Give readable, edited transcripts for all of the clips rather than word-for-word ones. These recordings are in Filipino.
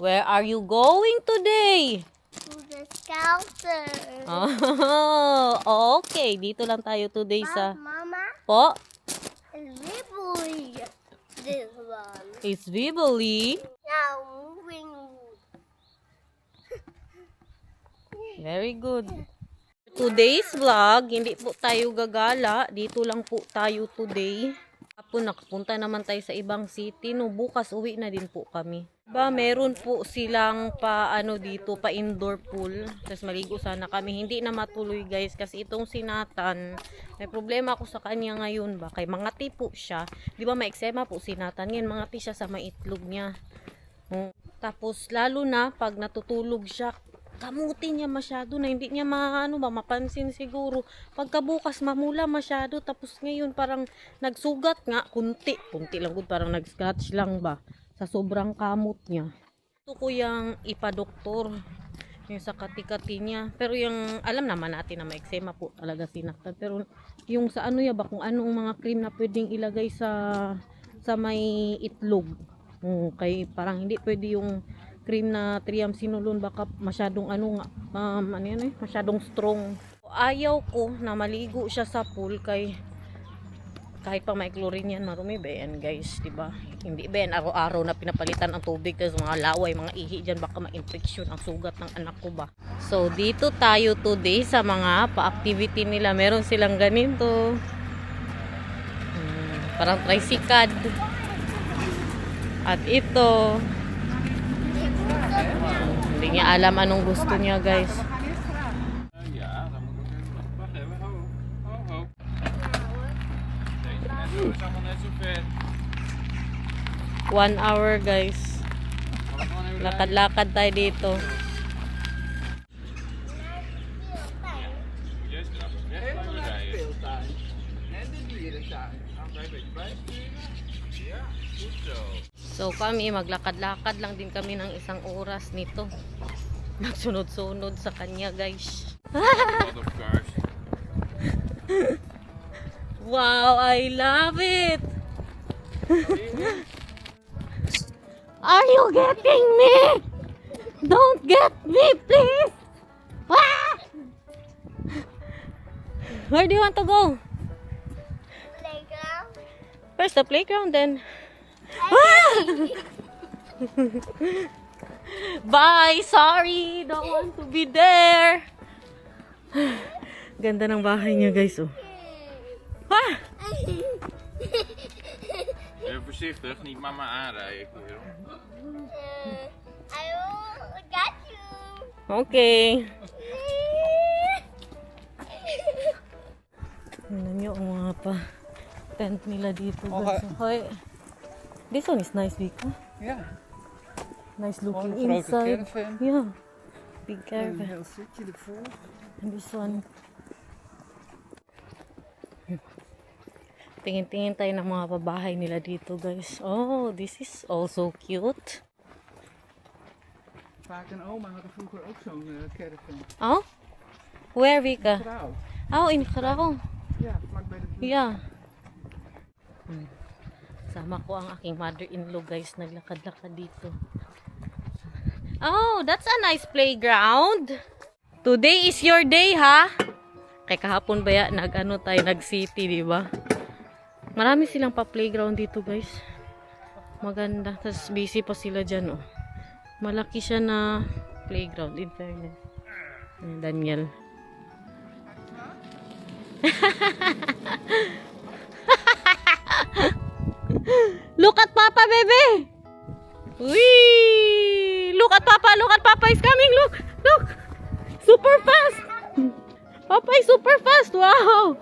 Where are you going today? To the scouter. Oh, okay. Dito lang tayo today sa... Mama, Po? Ripley. This one. It's Vivoli. Now moving. Very good. Today's vlog, hindi po tayo gagala. Dito lang po tayo today. Tapos nakapunta naman tayo sa ibang city. No, bukas uwi na din po kami. Meron po silang dito, pa indoor pool. Tapos maligo sana kami. Hindi na matuloy guys kasi itong si Nathan, may problema ako sa kanya ngayon ba. Kay mangati po siya. Di ba may eksema po si Nathan. Yan, mangati siya sa maitlog niya. Tapos lalo na pag natutulog siya, kamutin niya masyado na hindi niya mapansin siguro. Pagkabukas mamula masyado, tapos ngayon parang nagsugat nga, kunti lang good, parang nag-scratch lang ba sa sobrang kamot niya. Gusto ko yung ipadoktor yung sa kati-kati niya, pero yung alam naman natin na may eksema po talaga sinaktan, pero yung sa ya ba, kung anong mga cream na pwedeng ilagay sa may itlog, kay parang hindi pwede yung cream na triamcinolone, baka masyadong masyadong strong. Ayaw ko na maligo siya sa pool kahit pa may chlorine yan, marumi ba yan guys, diba? Hindi ba yan araw-araw na pinapalitan ang tubig kasi mga laway, mga ihi dyan, baka ma-infection ang sugat ng anak ko ba. So dito tayo today sa mga pa-activity nila. Meron silang ganito, parang tricycad, at ito hindi niya alam anong gusto niya guys. Ja, dan moet ik even nog wacht even. Ho. Kijk, net zo is allemaal net zo ver. 1 hour guys. Gaan we gewoon even rijden? Lakad-lakad tayo dito. Yes, knap. Helemaal naar de speeltuin. En de dierentuin. Gaan we een beetje bijsturen? Ja, goed zo. So kami, maglakad-lakad lang din kami ng 1 oras nito. Magsunod-sunod sa kanya guys. A lot of cars. Wow, I love it! Are you getting me? Don't get me, please! Ah! Where do you want to go? Playground. First the playground, then... Ah! Bye! Sorry! Don't want to be there! Ganda ng bahay niya guys, oh. Ah! Even voorzichtig, niet mama aanrijden, kerel. I will get you. Okay. Tingnan nyo ang mga tent nila dito guys. Okay. This one is nice, Vika. Ja, Nice gewoon looking een grote inside. caravan. Yeah. Big Een caravan. heel stukje ervoor. And this one. Tingin-tingin tayo ng mga pabahay nila dito guys. Oh, this is also cute. Vaak en oma hadden vroeger ook zo'n caravan. Oh? Where, Vika? Trouw. Oh, in Grau. Ja, vlakbij de buurt. Yeah. Sama ko ang aking mother-in-law guys. Naglakad-lakad dito. Oh, that's a nice playground. Today is your day, ha? Kaya kahapon ba ya, nag-city, di ba? Marami silang pa-playground dito, guys. Maganda. Tapos busy pa sila dyan, oh. Malaki siya na playground, in fairness. Daniel. Look at Papa, baby! Whee! Look at Papa! Look at Papa is coming! Look! Look! Super fast! Papa is super fast! Wow!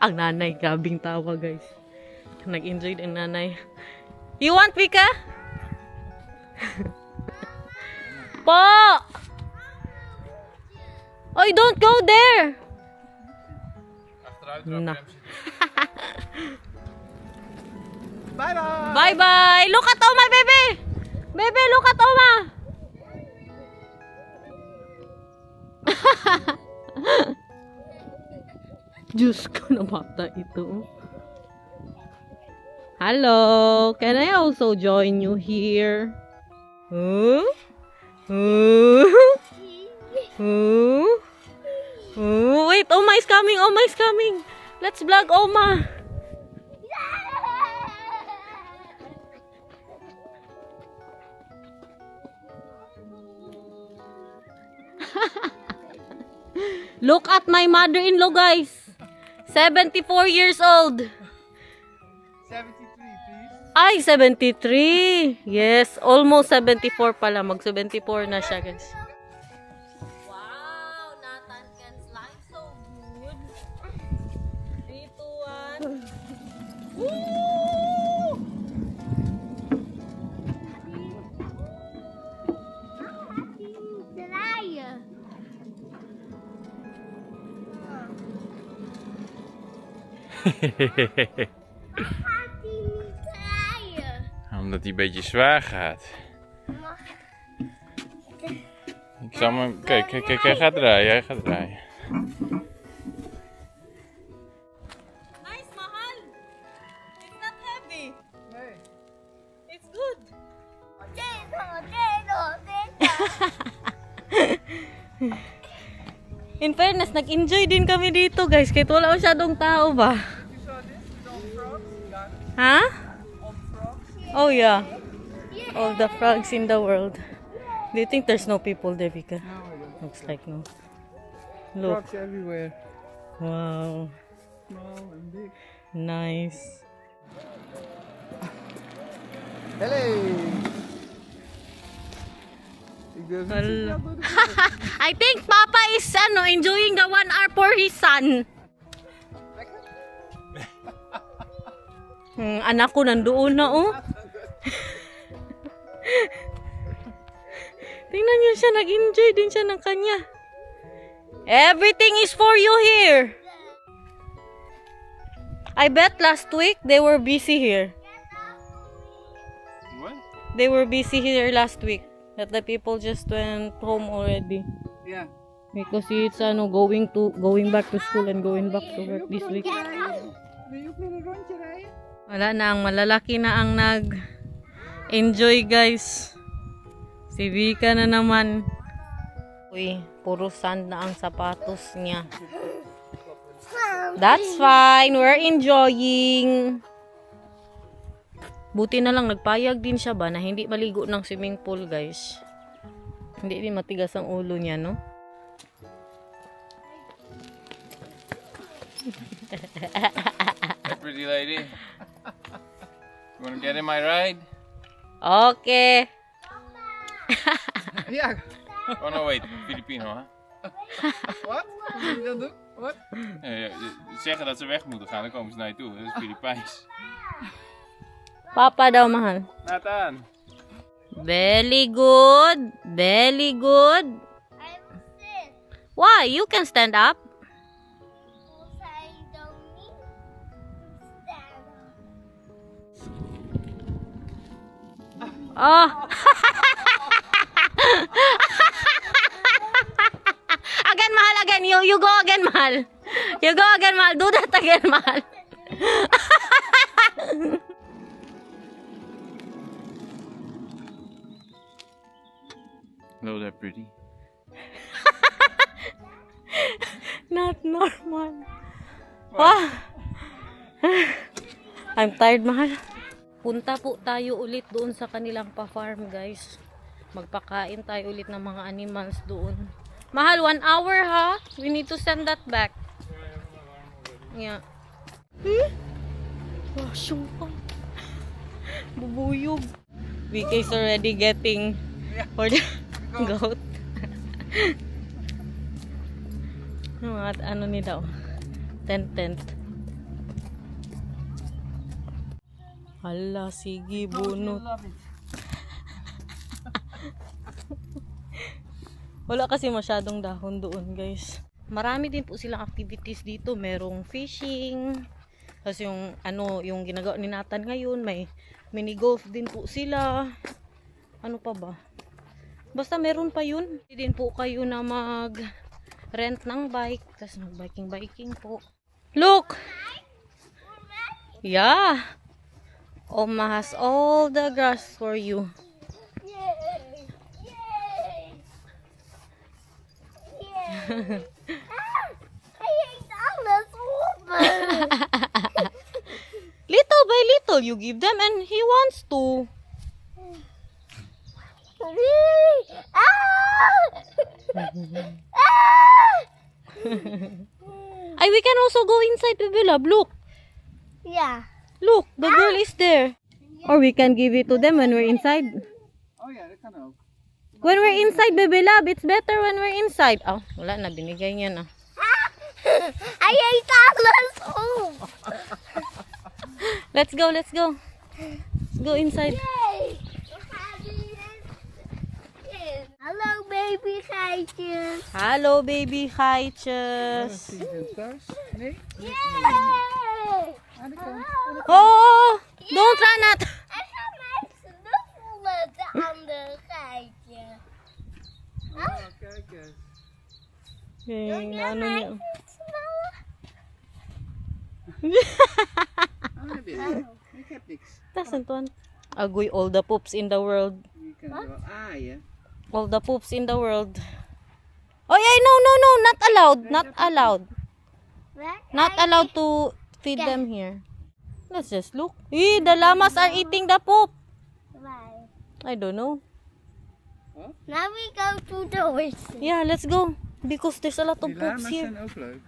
Ang nanay, grabing tawa guys. Nag-enjoy din nanay. You want, Vika? Po! Oh, don't go there! Achteruit Nou. erop Bye bye! Bye bye! Look at Oma, baby! Baby, look at Oma! Diyos ko, na bata ito. Hello, can I also join you here? Huh? Huh? Huh? Huh? Wait, Oma is coming. Oma is coming. Let's vlog Oma. Look at my mother-in-law, guys. 74 years old. 73, please. Ay, 73. Yes, almost 74 pala. Mag-74 na siya, guys. Wow, Nathan can slide so good. 3, 2, 1. Woo! Omdat hij een beetje zwaar gaat. Ik zal hem... Kijk, hij gaat draaien, Nice, Mahal. It's not heavy. It's good. In fairness, nag-enjoy din kami dito, guys. Kahit wala masyadong tao ba? Ha? Oh, yeah. All the frogs in the world. Do you think there's no people there, Vika? Looks like no. Look. Frogs everywhere. Wow. Small and big. Nice. Hello! Ik durf niet Hello. zo snel door de buurt. I think Papa is enjoying the 1 hour for his son. Anak ko nandoon na, oh. Tingnan niyo siya, nag-enjoy din siya ng kanya. Everything is for you here. I bet last week they were busy here. What? They were busy here last week. That the people just went home already. Ja. Because it's going back to school and going back to work this week. Wil je ook weer een rondje rijden? Wala na, ang malalaki na ang nag-enjoy, guys. Si Vika na naman. Uy, puro sand na ang sapatos niya. That's fine, we're enjoying. Buti na lang, nagpayag din siya ba na hindi maligo ng swimming pool, guys. Hindi din matigas ang ulo niya, no? Hey, pretty lady. You want to get in my ride? Okay. Ja. Oh no, wait. Filipino, hè? Wat? Wat wil je dan doen? Wat? Zeggen dat ze weg moeten gaan, dan komen ze naar je toe. Dat is Filipijns. Papa daw, mahal. Nathan. Very good. Very good. I will sit. Why? You can stand up. Because I don't need to stand up. Oh. Again, mahal, again. You go again, mahal. You go again, mahal. Do that again, mahal. Hello there, pretty. Not normal. Wow. I'm tired, mahal. Punta po tayo ulit doon sa kanilang pa-farm, guys. Magpakain tayo ulit ng mga animals doon. Mahal, 1 hour, ha? We need to send that back. Yeah. Oh, syupa. Bubuyog. VK is already getting for the goat. Mga ano ni daw? Tent. Hala, sige, bunot. Wala kasi masyadong dahon doon, guys. Marami din po silang activities dito. Merong fishing. Tapos yung ginagawa ni Nathan ngayon, may mini golf din po sila. Ano pa ba? Basta meron pa yun. Hindi din po kayo na mag-rent ng bike. Tapos mag-biking po. Look! Yeah! Oma has all the grass for you. Yay! Yay! Yay! I ate all this water. Little by little, you give them and he wants to. Ay, we can also go inside, Baby Love. Look. Yeah. Look, the girl is there. Or we can give it to them when we're inside. Oh ja, dat kan ook. When we're inside, Baby Love, it's better when we're inside. Oh, wala na, binigay niya na. I ate all this. Oh. Let's go, let's go. Let's go inside. Yay! Hallo baby geitjes. Hello, baby geitjes. Zie je hem thuis? Nee? Yay! Aan de kant. Oh, don't run at. En ga mij snuffelen, de andere geitje. Oh, kijk eens. Ano niya? Oh, naar binnen. Ik heb niks. Doesn't one. Agoy, all the poops in the world. Je kan er wel aaien. All the poops in the world. Oh, yeah, no, no, no, not allowed. Not allowed. Not allowed to feed them here. Let's just look. The llamas are eating the poop. Why? I don't know. Now we go to the horses. Yeah, let's go. Because there's a lot of Die poops lama's here. zijn ook leuk.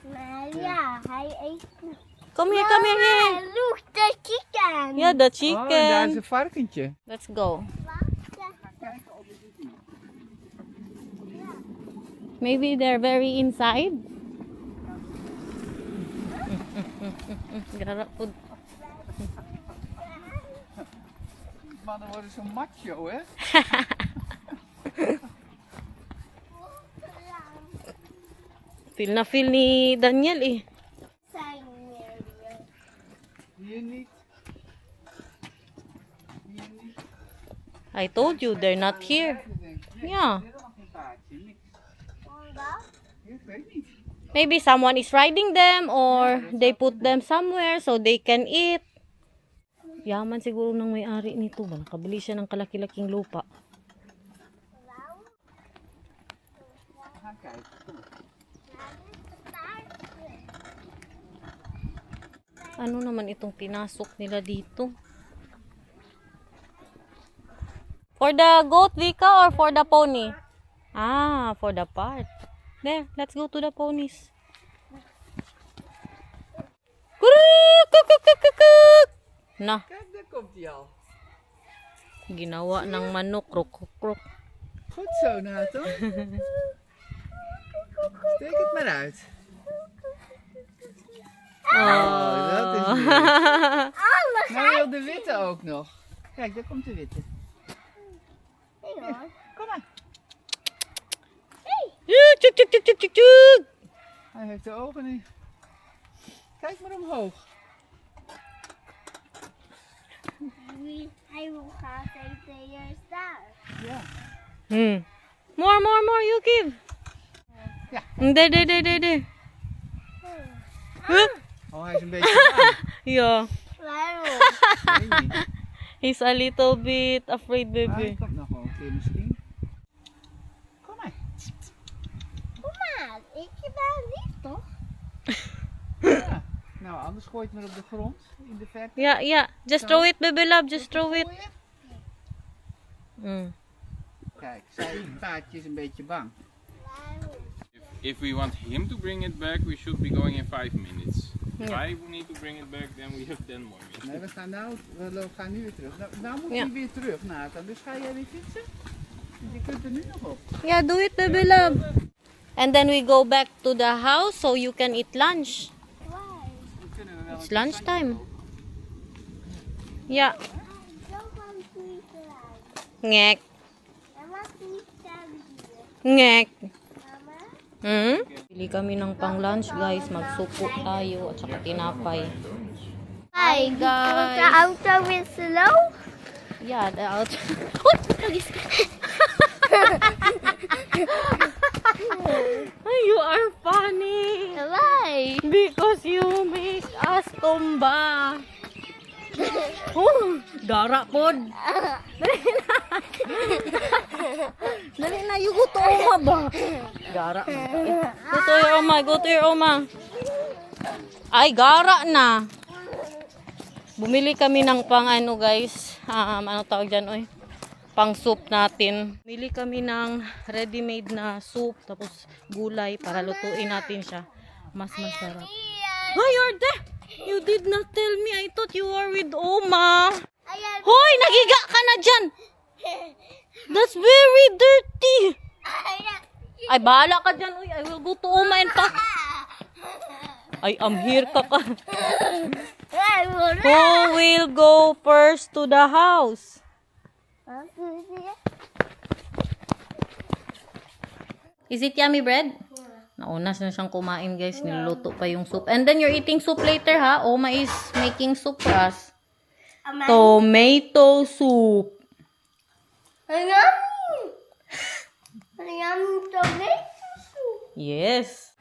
Nou ja, hij eet. Come here, come here, here. Look, the chicken. Yeah, the Oh, daar is chicken. een varkentje. Let's go. Maybe they're very inside. Gara po. Mannen worden zo macho, hè? Feel na feel ni Daniel eh. Hier niet. Hier niet. I told you they're not here. Yeah. Hier nog een paardje, niks. Ik weet niet. Maybe someone is riding them or they put them somewhere so they can eat. Yaman siguro ng may-ari nito ba? Nakabili siya ng kalaki-laking lupa. We gaan kijken. Kom op. Ano naman itong pinasok nila dito? For the goat, Vika, or for the pony? Ah, for the part. There, let's go to the ponies. Kuruk, kuk, kuk, kuk, kuk, kuk. Na, Kijk, daar komt hij al. ginawa ng manok. Krok, krok, krok. Goed zo, Nathan. Steek het maar uit. Oh, dat is leuk. Nou wil de witte ook nog. Kijk, daar komt de witte. Hier, kom maar. Tjuk, tjuk, tjuk, tjuk, tjuk, tjuk. Hij heeft de ogen niet. Kijk maar omhoog. Hij wil graag eten hier staan. Ja. More, more, more, you give. Ja. There, there, there, there, there. Huh? Oh, hij is een beetje bang. Yeah. Waarom? Weet niet. He's a little bit afraid, Maar hij baby. komt nog wel een keer misschien. Kom maar. Kom maar, ik ben lief toch? Ja. Nou, anders gooi je het maar op de grond. In de verte. Yeah, yeah. Just throw it, baby love. Just throw it. Kijk, zijn paardje is een beetje bang. If we want him to bring it back, we should be going in 5 minutes. If Yeah. I need to bring it back, then we have 10 more minutes. Nee, we gaan nu weer terug. Nou moet Ja. hij weer terug, Nathan. Dus ga jij weer fietsen? Je kunt er nu nog op. Yeah, do it, baby love. And then we go back to the house so you can eat lunch. Why? Dan kunnen we wel It's een lunchtime. Yeah. Zo van Friesland. Ngek. En wat niet hier? Ngek. Mama? Pili kami ng pang lunch, guys. Magsuko tayo at saka tinapay. Hi, De guys. auto is slow. Yeah, the out. Uy, nagis. You are funny. Why? Because you make us tumba. Oh, gara pod. Dali na, you go to Oma ba? Gara. Go to your Oma, go to your Oma. Ay, gara na. Bumili kami ng pang ano guys. Ano tawag dyan, oy? Pang soup natin. Bumili kami ng ready-made na soup. Tapos gulay para lutuin natin siya. Mas masarap. Oh, you're there! You did not tell me. I thought you were with Oma. Ayan. Hoy, nagiga ka na dyan! That's very dirty! Ayan. Ay, bahala ka dyan. Uy, I will go to Oma and talk. Ay, I'm here ka ka. Who will go first to the house? Is it yummy bread? Nauna na siyang kumain guys. Niluluto pa yung soup. And then you're eating soup later ha? Oma is making soup for us. Tomato soup. Ayan. Ayan, tomato soup. Yes.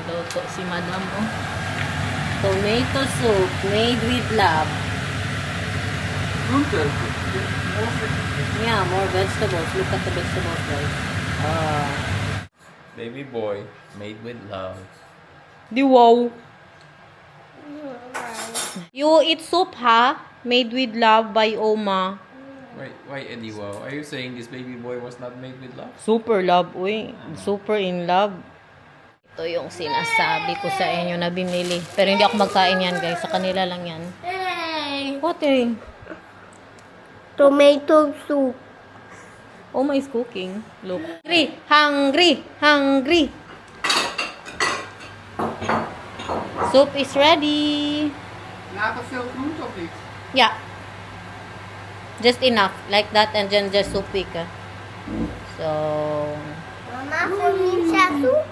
Luto si madam oh. Tomato soup made with love. Yeah, more vegetables. Look at the vegetables guys. Baby boy, made with love. Di wow. You eat soup ha? Made with love by Oma. Wait, why Eddie? Wow, are you saying this baby boy was not made with love? Super love, uy. Super in love. Ito yung sinasabi ko sa inyo na binili. Pero hindi ako magkain yan, guys. Sa kanila lang yan. Hey. What eh? Tomato soup. Oma is cooking. Look. Hungry! Hungry! Hungry! Soup is ready. Later veel groente of niet? Yeah. Just enough. Like that and then just soup pick. So... Mama, for me, soup?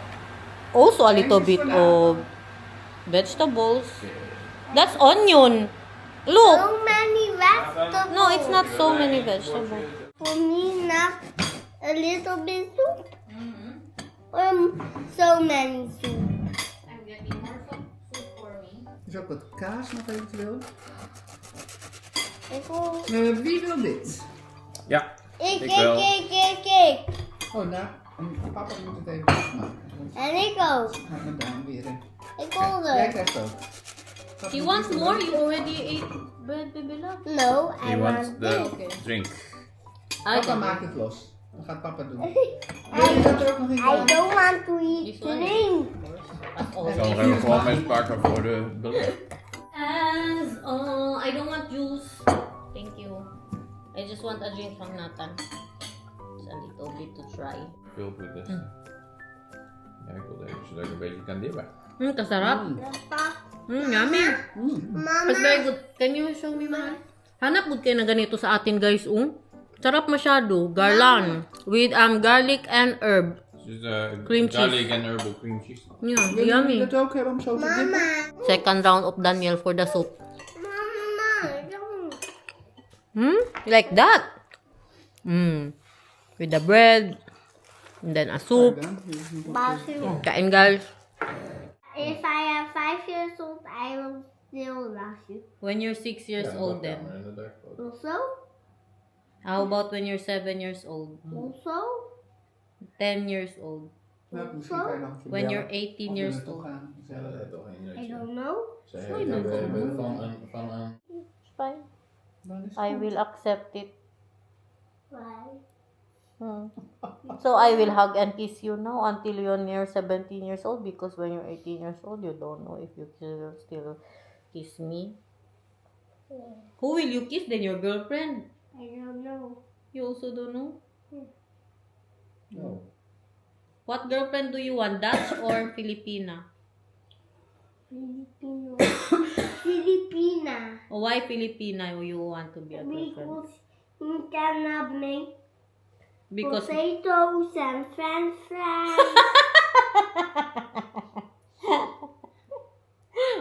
Also a little bit of vegetables. That's onion. Look. So many vegetables. No, it's not so many vegetables. For me, not a little bit soup. Or so many soup. I'm getting more soup for me. Is ook wat kaas nog eventueel? Ik wil... Wie wil dit? Ja, Ik, Ik wel. ik. Oh, nou, papa moet het even afmaken. En ik ook. Gaat mijn duim weer in. Ik wil Jij er. krijgt ook. You want more? You already ate bread, baby love. No, I he wants want the this. drink. Papa maakt het los. Dat gaat papa doen. Wil je dat er ook nog in? I don't want to eat This one? drink. As Ik zal always. nog even gewoon met pakken voor de bullet. As I don't want juice. Thank you. I just want a drink from Nathan. Just a little bit to try. Veel goed is. Ja, ik wilde even zodat ik een beetje kan dippen. Kasarap. Papa, Yummy. Mama. It's very good. Can you show me, ma? Hanap good kayo na ganito sa atin, guys, Sarap masyado. Garlan. With garlic and herb. Dus Cream cheese. garlic and herbal cream cheese. Yeah, Wil je yummy. het ook hebben om zo te dippen? Mama. Second round of Daniel for the soup. Mama, don't. Like that. With the bread. And then a soup. Basil. Kain, guys. If I have 5 years old, I will still love you. When you're 6 years old then. Also? How about when you're 7 years old? Also? 10 years old? Nou, misschien kan je nog even When bellen you're 18 of we years naartoe old? gaan. I don't know. Ze hebben van een... Fine. Dan is het I goed. will accept it. Why? So I will hug and kiss you now until you're 17 years old, because when you're 18 years old, you don't know if you will still kiss me. Who will you kiss then? Your girlfriend? I don't know. You also don't know? No. What girlfriend do you want? Dutch or Filipina? Filipino. Filipina. Why Filipina you want to be a girlfriend? Because you cannot make Because potatoes and french fries.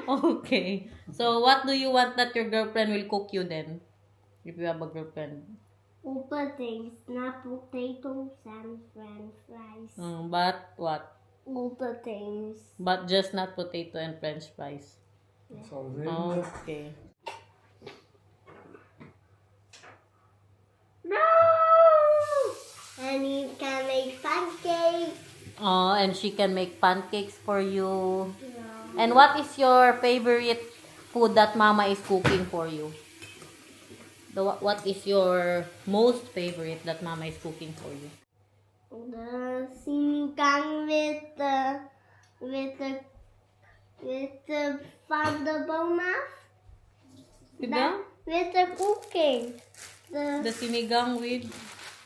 okay. So what do you want that your girlfriend will cook you then? If you have a girlfriend. Open things, not potatoes and french fries. But what? Open things. But just not potato and french fries. Ik zal het even. Okay. And you can make pancakes. Oh, and she can make pancakes for you. And what is your favorite food that Mama is cooking for you? What is your most favorite that Mama is cooking for you? The sinigang with the fondable mouth. With the cooking. The sinigang with...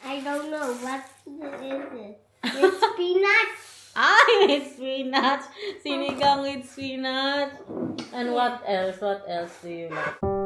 I don't know what is it. With spinach. with spinach! Sinigang with spinach! And what else? What else do you like?